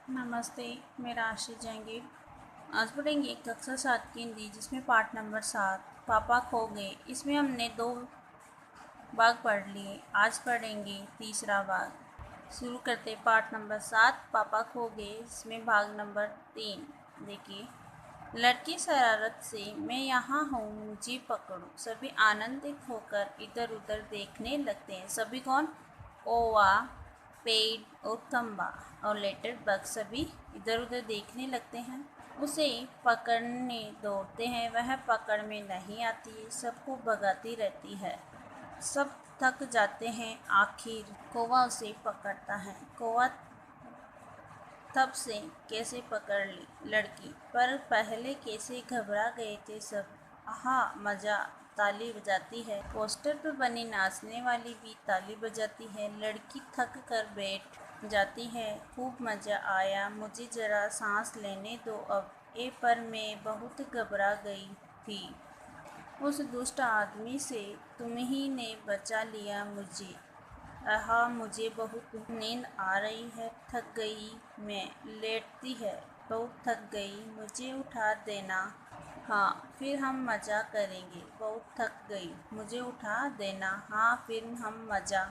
नमस्ते, मैं राशि जहांगीर। आज पढ़ेंगे कक्षा 7 की हिंदी, जिसमें पाठ नंबर 7 पापा खो गए। इसमें हमने 2 भाग पढ़ लिए। आज पढ़ेंगे तीसरा भाग। शुरू करते पाठ नंबर 7 पापा खो गए, इसमें भाग नंबर 3। देखिए, लड़की शरारत से मैं यहाँ हूँ, मुझे पकड़ो। सभी आनंदित होकर इधर उधर देखने लगते हैं। सभी कौन? ओवा, पेड़ और खम्बा और लेटर बग सभी इधर उधर देखने लगते हैं। उसे पकड़ने दौड़ते हैं, वह पकड़ में नहीं आती, सबको भगाती रहती है। सब थक जाते हैं। आखिर कौवा उसे पकड़ता है। कौवा तब से कैसे पकड़ ली लड़की, पर पहले कैसे घबरा गए थे सब। आहा मजा! ताली बजाती है। पोस्टर पर बनी नाचने वाली भी ताली बजाती है। लड़की थक कर बैठ जाती है। खूब मजा आया, मुझे जरा सांस लेने दो अब। पर मैं बहुत घबरा गई थी। उस दुष्ट आदमी से तुम ही ने बचा लिया मुझे। हाँ, मुझे बहुत नींद आ रही है, थक गई मैं। लेटती है, बहुत थक गई, मुझे उठा देना। हाँ, फिर हम मज़ा करेंगे। बहुत थक गई, मुझे उठा देना। हाँ, फिर हम मज़ा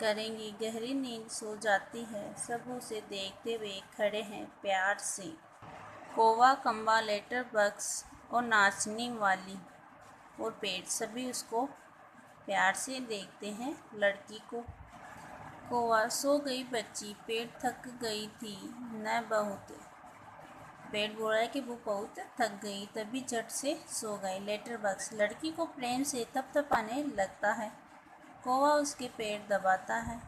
करेंगे। गहरी नींद सो जाती है। सब उसे देखते हुए खड़े हैं प्यार से। कौवा, खम्बा, लेटर बॉक्स और नाचने वाली और पेड़ सभी उसको प्यार से देखते हैं लड़की को। कौवा, सो गई बच्ची, पेड़ थक गई थी न बहुत। पेड़ बोल रहा है कि वो बहुत थक गई, तभी झट से सो गई। लेटर बॉक्स लड़की को प्रेम से थपथपाने लगता है। कौवा उसके पैर दबाता है।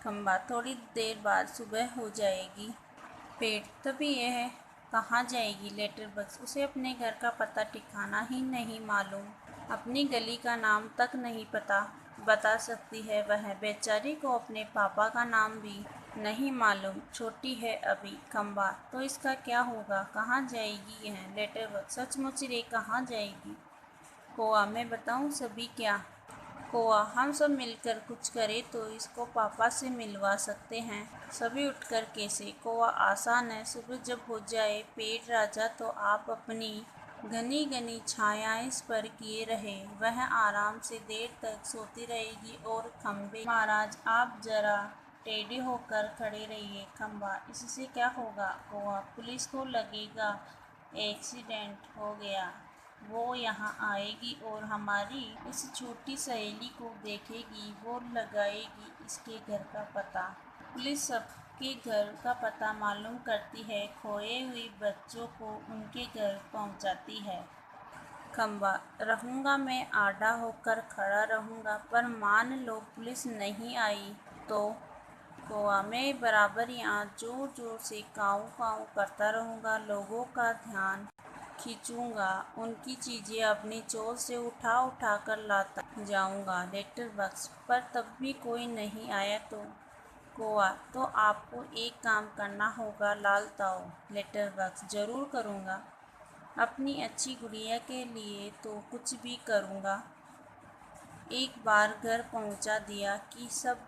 खम्बा, थोड़ी देर बाद सुबह हो जाएगी। पेड़, तभी यह कहाँ जाएगी? लेटर बॉक्स, उसे अपने घर का पता ठिकाना ही नहीं मालूम, अपनी गली का नाम तक नहीं पता बता सकती है वह। बेचारी को अपने पापा का नाम भी नहीं मालूम, छोटी है अभी। खम्बा, तो इसका क्या होगा? कहाँ जाएगी यह? लेटर बॉक्स, सचमुच रे कहाँ जाएगी? कौआ, मैं बताऊँ सभी क्या? कौआ, हम सब मिलकर कुछ करें तो इसको पापा से मिलवा सकते हैं। सभी उठकर कैसे? कौआ, आसान है। सुबह जब हो जाए पेड़ राजा, तो आप अपनी घनी घनी छाया इस पर किए रहे, वह आराम से देर तक सोती रहेगी। और खम्बे महाराज, आप जरा टेढ़े होकर खड़े रहिए। खम्बा, इससे क्या होगा? कौआ, पुलिस को लगेगा एक्सीडेंट हो गया। वो यहाँ आएगी और हमारी इस छोटी सहेली को देखेगी। वो लगाएगी इसके घर का पता। पुलिस सबके घर का पता मालूम करती है, खोए हुए बच्चों को उनके घर पहुँचाती है। खम्बा, रहूँगा मैं, आड़ा होकर खड़ा रहूँगा, पर मान लो पुलिस नहीं आई तो? कौआ, मैं बराबर यहाँ जोर जोर से काऊ काऊ करता रहूँगा, लोगों का ध्यान खींचूंगा, उनकी चीज़ें अपनी चोर से उठा उठा कर लाता जाऊंगा। लेटर बॉक्स, पर तब भी कोई नहीं आया तो? कौआ, तो आपको एक काम करना होगा लाल ताऊ। लेटर बॉक्स, जरूर करूँगा, अपनी अच्छी गुड़िया के लिए तो कुछ भी करूँगा। एक बार घर पहुँचा दिया कि सब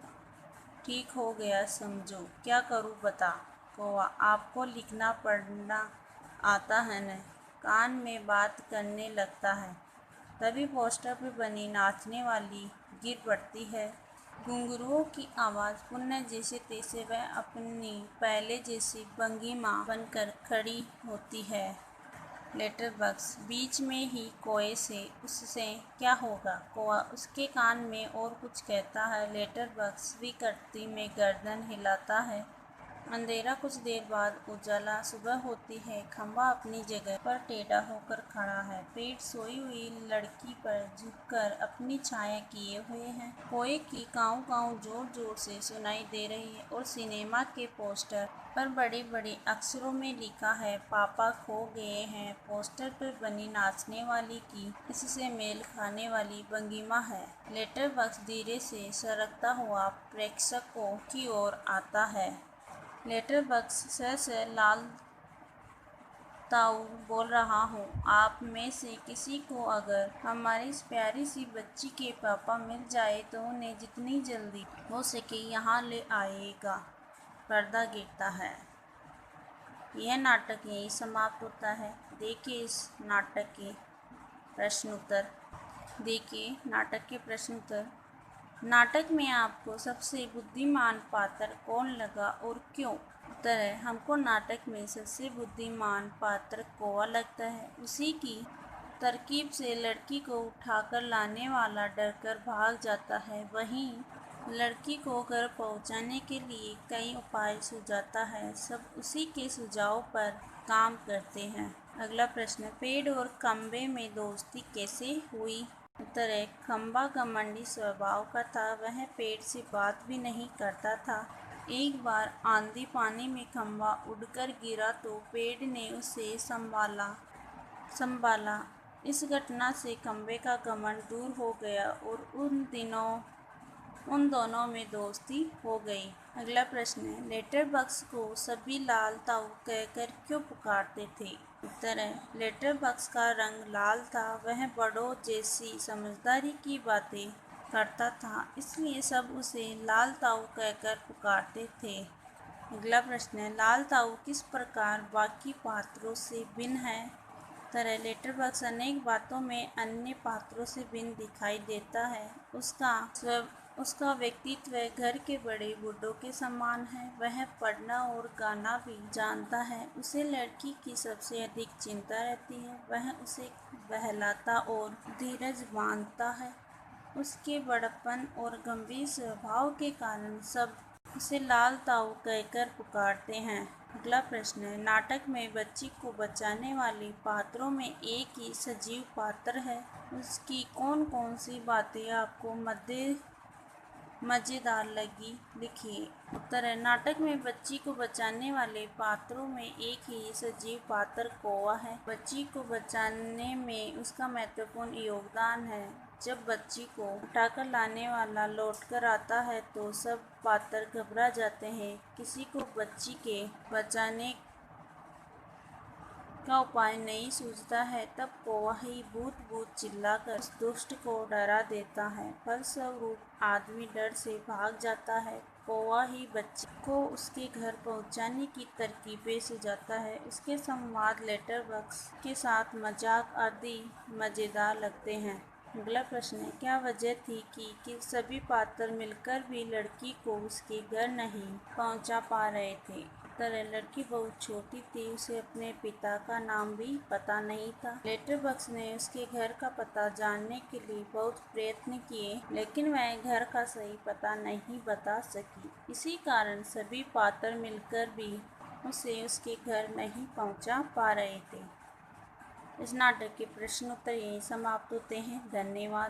ठीक हो गया समझो। क्या करूँ बता? कौआ, आपको लिखना पढ़ना आता है न? कान में बात करने लगता है। तभी पोस्टर पर बनी नाचने वाली गिर पड़ती है। घुंघरुओं की आवाज़ पुनः जैसे तैसे वह अपनी पहले जैसी भंगिमा बनकर खड़ी होती है। लेटर बॉक्स, बीच में ही कोए से, उससे क्या होगा? कौआ उसके कान में और कुछ कहता है। लेटर बॉक्स भी करती में गर्दन हिलाता है। अंधेरा कुछ देर बाद उजाला। सुबह होती है। खम्बा अपनी जगह पर टेढ़ा होकर खड़ा है। पेड़ सोई हुई लड़की पर झुककर अपनी छाया किए हुए है। कोए की काऊ काऊ जोर जोर से सुनाई दे रही है और सिनेमा के पोस्टर पर बड़े बड़े अक्षरों में लिखा है, पापा खो गए हैं। पोस्टर पर बनी नाचने वाली की इससे मेल खाने वाली भंगिमा है। लेटर बॉक्स धीरे से सरकता हुआ प्रेक्षकों की ओर आता है। लेटर बॉक्स, सर लाल ताऊ बोल रहा हूँ। आप में से किसी को अगर हमारी इस प्यारी सी बच्ची के पापा मिल जाए तो उन्हें जितनी जल्दी हो सके यहाँ ले आएगा। पर्दा गिरता है। यह नाटक यहीं समाप्त होता है। देखिए इस नाटक के प्रश्न उत्तर। नाटक में आपको सबसे बुद्धिमान पात्र कौन लगा और क्यों? उत्तर है, हमको नाटक में सबसे बुद्धिमान पात्र कौवा लगता है। उसी की तरकीब से लड़की को उठाकर लाने वाला डरकर भाग जाता है। वहीं लड़की को घर पहुंचाने के लिए कई उपाय सुझाता है। सब उसी के सुझाव पर काम करते हैं। अगला प्रश्न, पेड़ और खम्बे में दोस्ती कैसे हुई? उत्तर है, खम्बा घमंडी स्वभाव का था। वह पेड़ से बात भी नहीं करता था। एक बार आंधी पानी में खम्बा उड़कर गिरा तो पेड़ ने उसे संभाला। इस घटना से खम्बे का घमंड दूर हो गया और उन दोनों में दोस्ती हो गई। अगला प्रश्न है, लेटर बॉक्स को सभी लाल ताऊ कहकर क्यों पुकारते थे? उत्तर है, लेटर बॉक्स का रंग लाल था। वह बड़ों जैसी समझदारी की बातें करता था, इसलिए सब उसे लाल ताऊ कहकर पुकारते थे। अगला प्रश्न है, लाल ताऊ किस प्रकार बाकी पात्रों से भिन्न है? उत्तर है, लेटर बॉक्स अनेक बातों में अन्य पात्रों से भिन्न दिखाई देता है। उसका व्यक्तित्व घर के बड़े बूढ़ों के समान है। वह पढ़ना और गाना भी जानता है। उसे लड़की की सबसे अधिक चिंता रहती है। वह उसे बहलाता और धीरज बांधता है। उसके बड़प्पन और गंभीर स्वभाव के कारण सब उसे लाल ताऊ कहकर पुकारते हैं। अगला प्रश्न है, नाटक में बच्ची को बचाने वाले पात्रों में एक ही सजीव पात्र है। उसकी कौन कौन सी बातें आपको मज़ेदार लगी? लिखिए। उत्तर है, नाटक में बच्ची को बचाने वाले पात्रों में एक ही सजीव पात्र कौवा है। बच्ची को बचाने में उसका महत्वपूर्ण योगदान है। जब बच्ची को उठाकर लाने वाला लौटकर आता है तो सब पात्र घबरा जाते हैं। किसी को बच्ची के बचाने का उपाय नहीं सूझता है, तब कौवा ही भूत भूत चिल्लाकर उस दुष्ट को डरा देता है। फलस्वरूप आदमी डर से भाग जाता है। कौवा ही बच्ची को उसके घर पहुंचाने की तरकीबें सुझाता है। उसके संवाद लेटर बॉक्स के साथ मजाक आदि मज़ेदार लगते हैं। अगला प्रश्न है, क्या वजह थी कि सभी पात्र मिलकर भी लड़की को उसके घर नहीं पहुंचा पा रहे थे? उत्तर है, लड़की बहुत छोटी थी। उसे अपने पिता का नाम भी पता नहीं था। लेटर बॉक्स ने उसके घर का पता जानने के लिए बहुत प्रयत्न किए, लेकिन वह घर का सही पता नहीं बता सकी। इसी कारण सभी पात्र मिलकर भी उसे उसके घर नहीं पहुंचा पा रहे थे। इस नाटक के प्रश्न उत्तर यहीं समाप्त होते हैं। धन्यवाद।